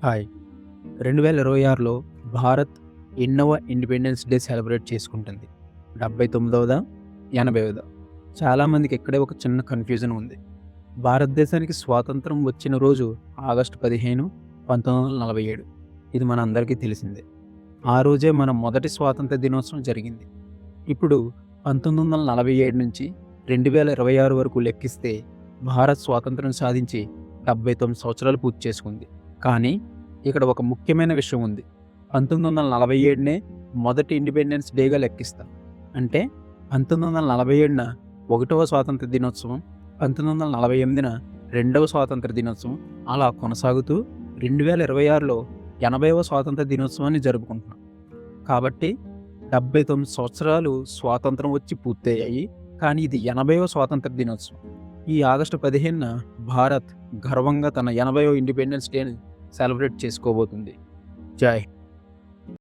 Hi 2026లో భారత్ ఎన్నవ Independence Day celebrate చేసుకుంటుంది. 79వదా? 80వదా? చాలామందికి ఇక్కడే ఒక చిన్న కన్ఫ్యూజన్ ఉంది. భారతదేశానికి స్వాతంత్రం వచ్చిన రోజు ఆగస్టు 15, 1947. ఇది మనందరికీ తెలిసిందే. ఆ రోజే మన మొదటి స్వాతంత్ర దినోత్సవం జరిగింది. ఇప్పుడు 1947 నుంచి 2026 వరకు లెక్కిస్తే భారత్ స్వాతంత్రం సాధించి 79 సంవత్సరాలు పూర్తి చేసుకుంది. కానీ ఇక్కడ ఒక ముఖ్యమైన విషయం ఉంది. 1947నే మొదటి ఇండిపెండెన్స్ డేగా లెక్కిస్తాం. అంటే 1947న 1వ స్వాతంత్ర దినోత్సవం, 1948న 2వ స్వాతంత్ర దినోత్సవం, అలా కొనసాగుతూ 2026లో 80వ స్వాతంత్ర దినోత్సవాన్ని జరుపుకుంటున్నాం. కాబట్టి 79 సంవత్సరాలు స్వాతంత్రం వచ్చి పూర్తయ్యాయి. కానీ ఇది 80వ స్వాతంత్ర దినోత్సవం. ఈ ఆగస్టు 15న భారత్ గర్వంగా తన 80వ ఇండిపెండెన్స్ డేని సెలబ్రేట్ చేసుకోబోతుంది. జై హింద్.